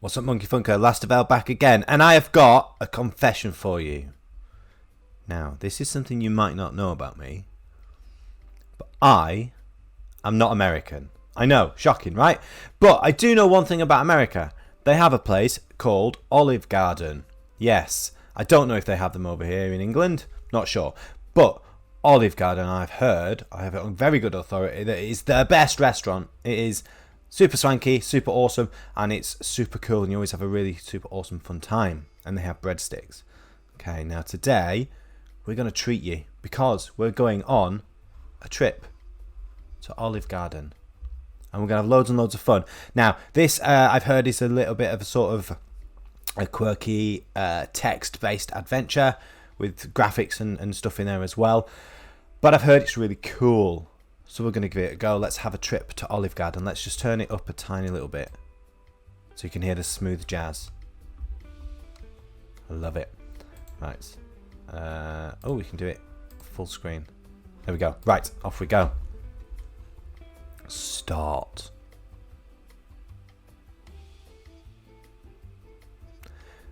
What's up, Monkey Funker? TheLastofEld back again, and I have got a confession for you. Now, this is something you might not know about me, but I am not American. I know, shocking, right? But I do know one thing about America. They have a place called Olive Garden. Yes, I don't know if they have them over here in England, not sure. But Olive Garden, I've heard, I have it on very good authority, that it is the best restaurant. It is super swanky, super awesome, and it's super cool, and you always have a really super awesome fun time. And they have breadsticks. Okay, now today we're going to treat you because we're going on a trip to Olive Garden, and we're going to have loads and loads of fun. Now, this I've heard is a little bit of a sort of a quirky text-based adventure with graphics and stuff in there as well. But I've heard it's really cool. So we're going to give it a go. Let's have a trip to Olive Garden. Let's just turn it up a tiny little bit so you can hear the smooth jazz. I love it. Right. Oh, we can do it full screen. There we go. Right, off we go. Start.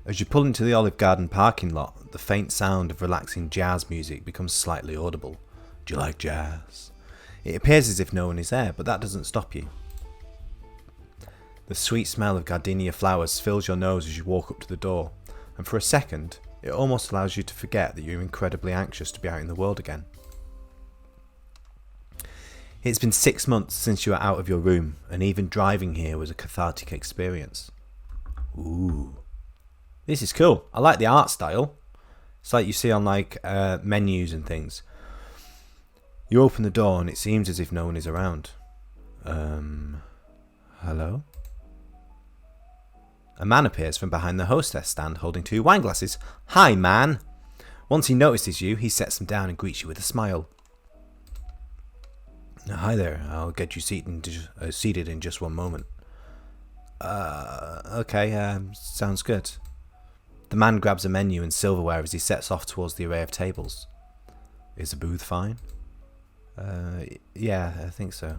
As you pull into the Olive Garden parking lot, the faint sound of relaxing jazz music becomes slightly audible. Do you like jazz? It appears as if no one is there, but that doesn't stop you. The sweet smell of gardenia flowers fills your nose as you walk up to the door, and for a second, it almost allows you to forget that you're incredibly anxious to be out in the world again. It's been 6 months since you were out of your room, and even driving here was a cathartic experience. Ooh. This is cool. I like the art style. It's like you see on menus and things. You open the door and it seems as if no one is around. Hello? A man appears from behind the hostess stand holding 2 wine glasses. Hi, man. Once he notices you, he sets them down and greets you with a smile. Hi there. I'll get you seated in just one moment. Okay, sounds good. The man grabs a menu and silverware as he sets off towards the array of tables. Is the booth fine? Yeah, I think so.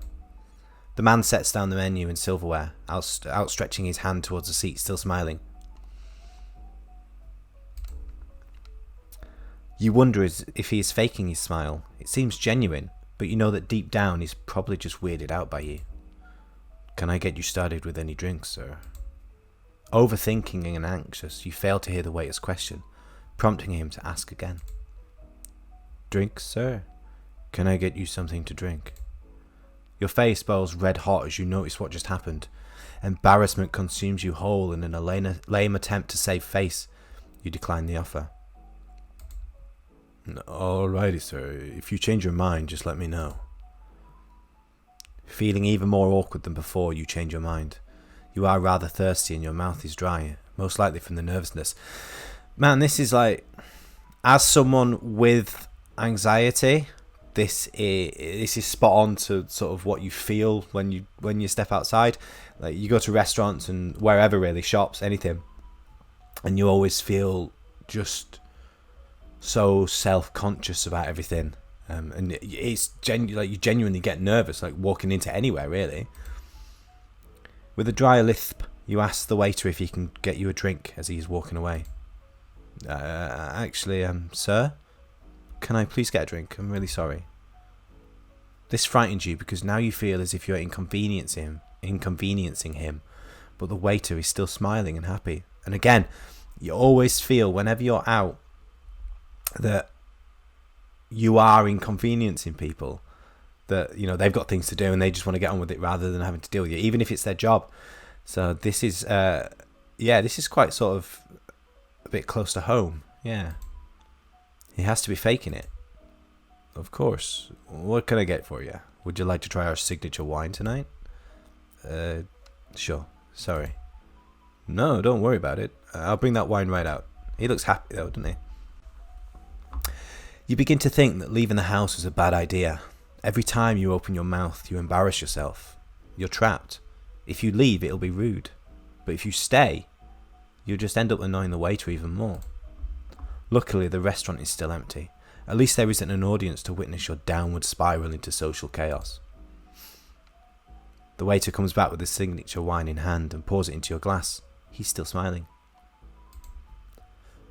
The man sets down the menu and silverware, outstretching his hand towards the seat, still smiling. You wonder if he is faking his smile. It seems genuine, but you know that deep down he's probably just weirded out by you. Can I get you started with any drinks, sir? Overthinking and anxious, you fail to hear the waiter's question, prompting him to ask again. Drinks, sir? Can I get you something to drink? Your face boils red hot as you notice what just happened. Embarrassment consumes you whole, and in a lame attempt to save face, you decline the offer. Alrighty, sir. If you change your mind, just let me know. Feeling even more awkward than before, you change your mind. You are rather thirsty and your mouth is dry, most likely from the nervousness. Man, this is like, as someone with anxiety, this is spot on to sort of what you feel when you step outside. Like, you go to restaurants and wherever, really, shops, anything, and you always feel just so self-conscious about everything, and it's you genuinely get nervous, like walking into anywhere, really. With a dry lisp, you ask the waiter if he can get you a drink as he is walking away. Actually, sir, can I please get a drink? I'm really sorry. This frightens you because now you feel as if you're inconveniencing him, but the waiter is still smiling and happy. And again, you always feel whenever you're out that you are inconveniencing people, that, you know, they've got things to do and they just want to get on with it rather than having to deal with you, even if it's their job. So this is this is quite sort of a bit close to home. Yeah, he has to be faking it. Of course. What can I get for you? Would you like to try our signature wine tonight? Sure. Sorry. No, don't worry about it. I'll bring that wine right out. He looks happy though, doesn't he? You begin to think that leaving the house was a bad idea. Every time you open your mouth, you embarrass yourself. You're trapped. If you leave, it'll be rude. But if you stay, you'll just end up annoying the waiter even more. Luckily, the restaurant is still empty. At least there isn't an audience to witness your downward spiral into social chaos. The waiter comes back with his signature wine in hand and pours it into your glass. He's still smiling.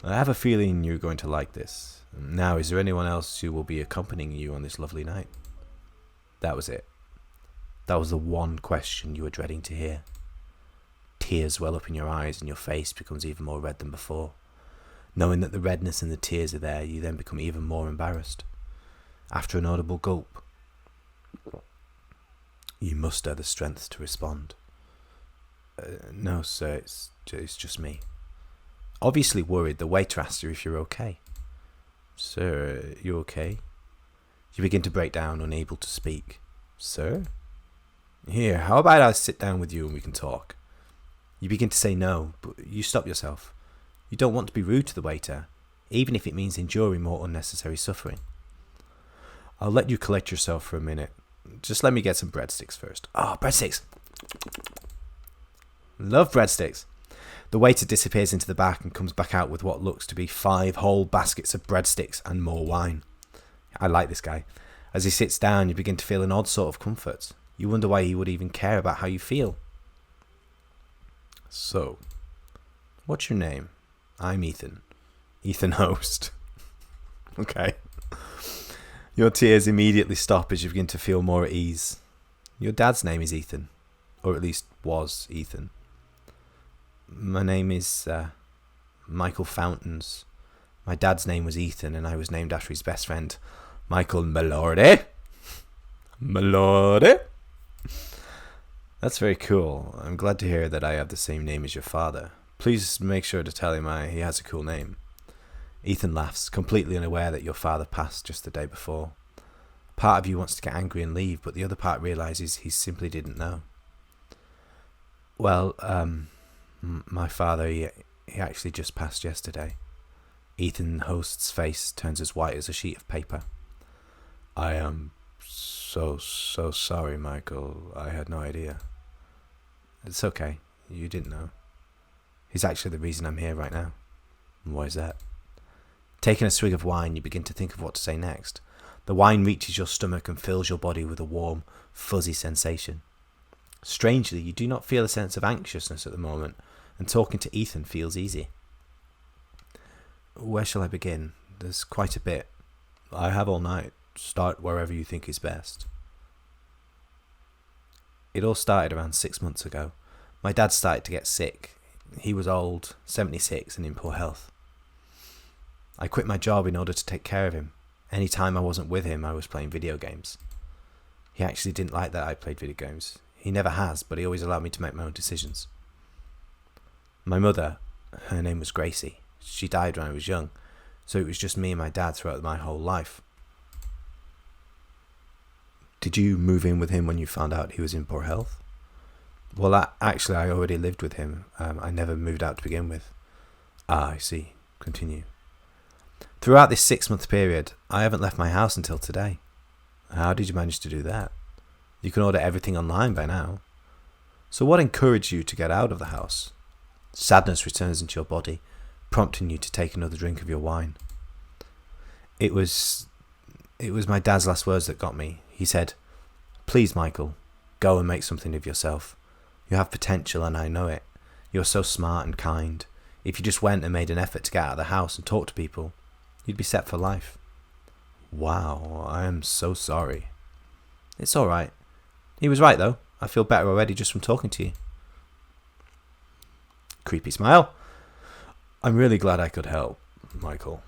I have a feeling you're going to like this. Now, is there anyone else who will be accompanying you on this lovely night? That was it. That was the one question you were dreading to hear. Tears well up in your eyes and your face becomes even more red than before. Knowing that the redness and the tears are there, you then become even more embarrassed. After an audible gulp, you muster the strength to respond. No, sir, it's just me. Obviously worried, the waiter asks you if you're okay. Sir, you okay? You begin to break down, unable to speak. Sir? Here, how about I sit down with you and we can talk? You begin to say no, but you stop yourself. You don't want to be rude to the waiter, even if it means enduring more unnecessary suffering. I'll let you collect yourself for a minute. Just let me get some breadsticks first. Oh, breadsticks! Love breadsticks. The waiter disappears into the back and comes back out with what looks to be 5 whole baskets of breadsticks and more wine. I like this guy. As he sits down, you begin to feel an odd sort of comfort. You wonder why he would even care about how you feel. So, what's your name? I'm Ethan. Ethan Host. Okay. Your tears immediately stop as you begin to feel more at ease. Your dad's name is Ethan. Or at least was Ethan. My name is Michael Fountains. My dad's name was Ethan and I was named after his best friend, Michael Malordy. Malordy. That's very cool. I'm glad to hear that I have the same name as your father. Please make sure to tell him he has a cool name. Ethan laughs, completely unaware that your father passed just the day before. Part of you wants to get angry and leave, but the other part realizes he simply didn't know. Well, my father, he actually just passed yesterday. Ethan Host's face turns as white as a sheet of paper. I am so sorry, Michael. I had no idea. It's okay. You didn't know. He's actually the reason I'm here right now. And why is that? Taking a swig of wine, you begin to think of what to say next. The wine reaches your stomach and fills your body with a warm, fuzzy sensation. Strangely, you do not feel a sense of anxiousness at the moment, and talking to Ethan feels easy. Where shall I begin? There's quite a bit. I have all night. Start wherever you think is best. It all started around 6 months ago. My dad started to get sick. He was old, 76, and in poor health. I quit my job in order to take care of him. Any time I wasn't with him, I was playing video games. He actually didn't like that I played video games. He never has, but he always allowed me to make my own decisions. My mother, her name was Gracie. She died when I was young, so it was just me and my dad throughout my whole life. Did you move in with him when you found out he was in poor health? Well, actually, I already lived with him. I never moved out to begin with. Ah, I see. Continue. Throughout this 6-month period, I haven't left my house until today. How did you manage to do that? You can order everything online by now. So what encouraged you to get out of the house? Sadness returns into your body, prompting you to take another drink of your wine. It was my dad's last words that got me. He said, "Please, Michael, go and make something of yourself. You have potential and I know it. You're so smart and kind. If you just went and made an effort to get out of the house and talk to people, you'd be set for life." Wow, I am so sorry. It's alright. He was right though. I feel better already just from talking to you. Creepy smile. I'm really glad I could help, Michael.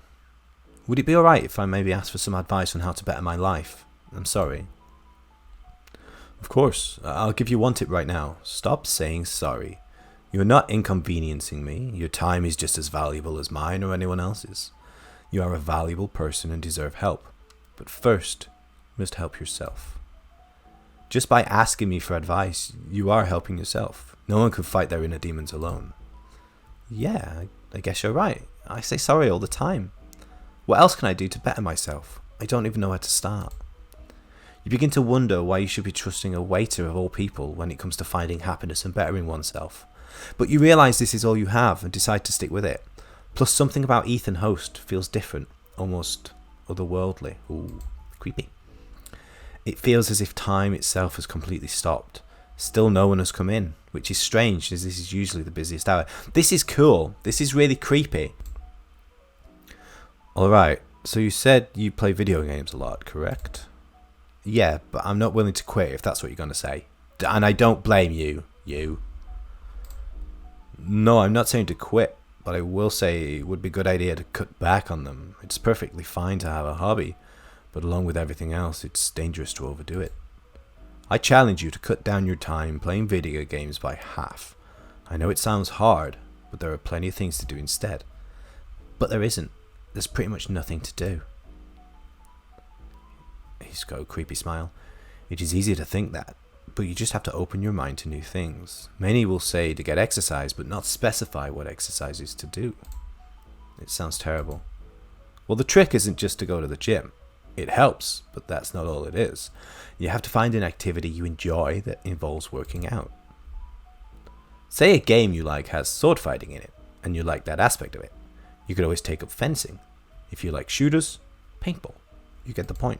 Would it be alright if I maybe asked for some advice on how to better my life? I'm sorry. Of course, I'll give you one tip right now. Stop saying sorry. You're not inconveniencing me. Your time is just as valuable as mine or anyone else's. You are a valuable person and deserve help. But first, you must help yourself. Just by asking me for advice, you are helping yourself. No one could fight their inner demons alone. Yeah, I guess you're right. I say sorry all the time. What else can I do to better myself? I don't even know where to start. You begin to wonder why you should be trusting a waiter of all people when it comes to finding happiness and bettering oneself. But you realise this is all you have and decide to stick with it. Plus something about Ethan Host feels different, almost otherworldly. Ooh, creepy. It feels as if time itself has completely stopped. Still no one has come in, which is strange as this is usually the busiest hour. This is cool. This is really creepy. Alright, so you said you play video games a lot, correct? Yeah, but I'm not willing to quit if that's what you're going to say. And I don't blame you. No, I'm not saying to quit, but I will say it would be a good idea to cut back on them. It's perfectly fine to have a hobby, but along with everything else, it's dangerous to overdo it. I challenge you to cut down your time playing video games by half. I know it sounds hard, but there are plenty of things to do instead. But there isn't. There's pretty much nothing to do. He's got a creepy smile. It is easy to think that, but you just have to open your mind to new things. Many will say to get exercise, but not specify what exercise is to do. It sounds terrible. Well, the trick isn't just to go to the gym. It helps, but that's not all it is. You have to find an activity you enjoy that involves working out. Say a game you like has sword fighting in it, and you like that aspect of it. You could always take up fencing. If you like shooters, paintball. You get the point.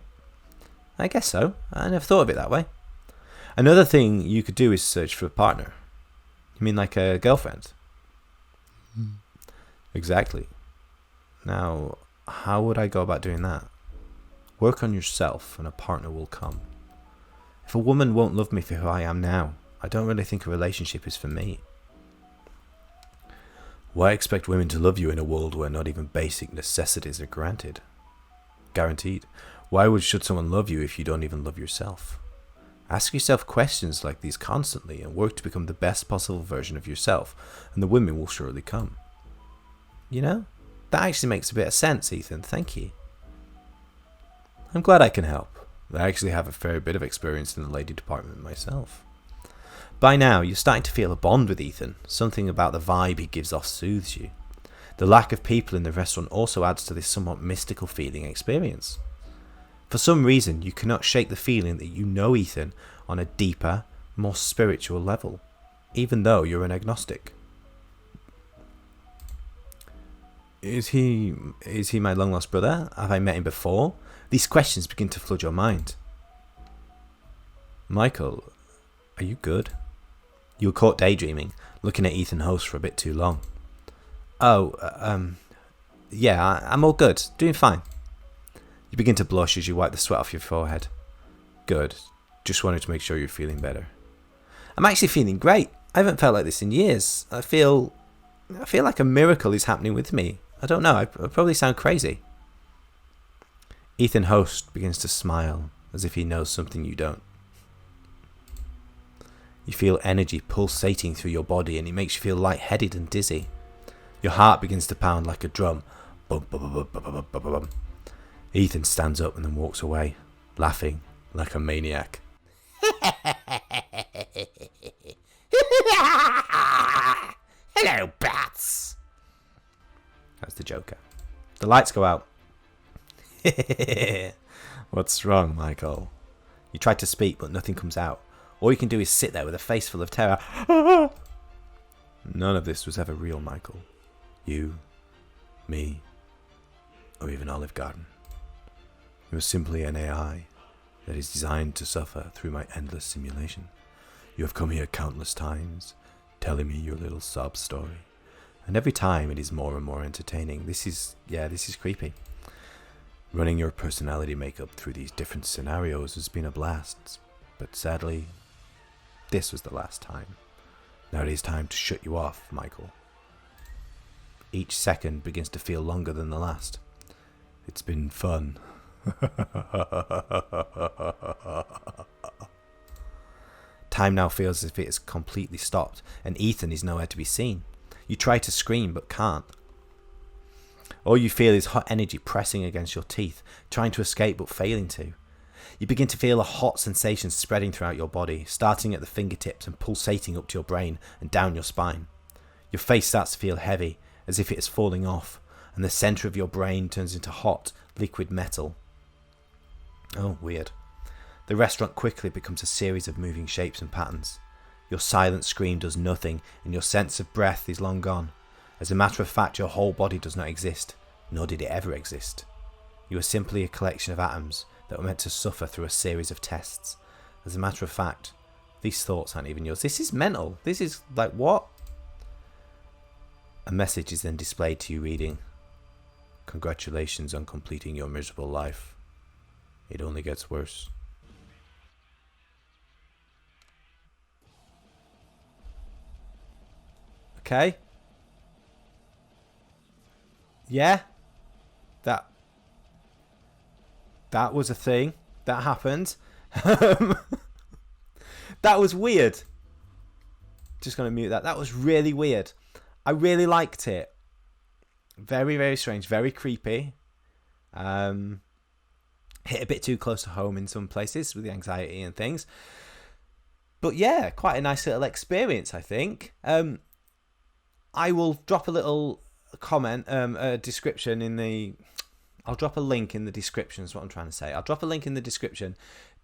I guess so. I never thought of it that way. Another thing you could do is search for a partner. You mean like a girlfriend? Exactly. Now, how would I go about doing that? Work on yourself and a partner will come. If a woman won't love me for who I am now, I don't really think a relationship is for me. Why expect women to love you in a world where not even basic necessities are guaranteed? Why should someone love you if you don't even love yourself? Ask yourself questions like these constantly and work to become the best possible version of yourself, and the women will surely come. You know, that actually makes a bit of sense, Ethan. Thank you. I'm glad I can help. I actually have a fair bit of experience in the lady department myself. By now, you're starting to feel a bond with Ethan. Something about the vibe he gives off soothes you. The lack of people in the restaurant also adds to this somewhat mystical feeling experience. For some reason, you cannot shake the feeling that you know Ethan on a deeper, more spiritual level, even though you're an agnostic. Is he my long-lost brother? Have I met him before? These questions begin to flood your mind. Michael, are you good? You were caught daydreaming, looking at Ethan host for a bit too long. Yeah, I'm all good, doing fine. You begin to blush as you wipe the sweat off your forehead. Good, just wanted to make sure you're feeling better. I'm actually feeling great. I haven't felt like this in years. I feel like a miracle is happening with me. I don't know, I probably sound crazy. Ethan host begins to smile as if he knows something you don't. You feel energy pulsating through your body and it makes you feel lightheaded and dizzy. Your heart begins to pound like a drum. Bum, bum, bum, bum, bum, bum, bum. Ethan stands up and then walks away, laughing like a maniac. Hello, bats. That's the Joker. The lights go out. What's wrong, Michael? You try to speak, but nothing comes out. All you can do is sit there with a face full of terror. None of this was ever real, Michael. You, me, or even Olive Garden. It was simply an AI that is designed to suffer through my endless simulation. You have come here countless times, telling me your little sob story. And every time it is more and more entertaining. This is creepy. Running your personality makeup through these different scenarios has been a blast. But sadly, this was the last time. Now it is time to shut you off, Michael. Each second begins to feel longer than the last. It's been fun. Time now feels as if it has completely stopped, and Ethan is nowhere to be seen. You try to scream, but can't. All you feel is hot energy pressing against your teeth, trying to escape but failing to. You begin to feel a hot sensation spreading throughout your body, starting at the fingertips and pulsating up to your brain and down your spine. Your face starts to feel heavy, as if it is falling off, and the centre of your brain turns into hot, liquid metal. Oh, weird. The restaurant quickly becomes a series of moving shapes and patterns. Your silent scream does nothing, and your sense of breath is long gone. As a matter of fact, your whole body does not exist, nor did it ever exist. You are simply a collection of atoms that were meant to suffer through a series of tests. As a matter of fact, These thoughts aren't even yours. This is mental. This is like, what? A message is then displayed to you reading, "Congratulations on completing your miserable life. It only gets worse." Okay. Yeah. That was a thing. That happened. That was weird. Just going to mute that. That was really weird. I really liked it. Very, very strange. Very creepy. Hit a bit too close to home in some places with the anxiety and things. But yeah, quite a nice little experience, I think. I will drop a little comment, a description in the... I'll drop a link in the description is what I'm trying to say. I'll drop a link in the description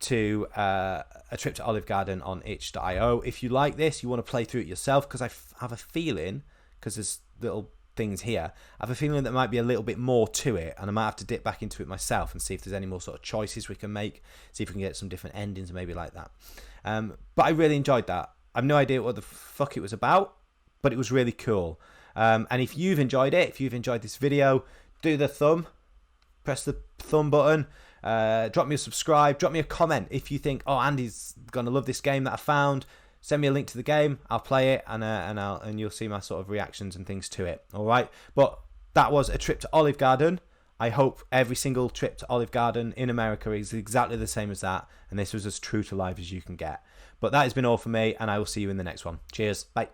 to a trip to Olive Garden on itch.io. If you like this, you want to play through it yourself, because I have a feeling, because there's little things here, I have a feeling there might be a little bit more to it, and I might have to dip back into it myself and see if there's any more sort of choices we can make, see if we can get some different endings, maybe like that. But I really enjoyed that. I have no idea what the fuck it was about, but it was really cool. And if you've enjoyed it, if you've enjoyed this video, do the thumb. Press the thumb button, drop me a subscribe, drop me a comment if you think, oh, Andy's gonna love this game that I found. Send me a link to the game, I'll play it, and you'll see my sort of reactions and things to it. All right, but that was a trip to Olive Garden. I hope every single trip to Olive Garden in America is exactly the same as that, and this was as true to life as you can get. But that has been all for me, and I will see you in the next one. Cheers, bye.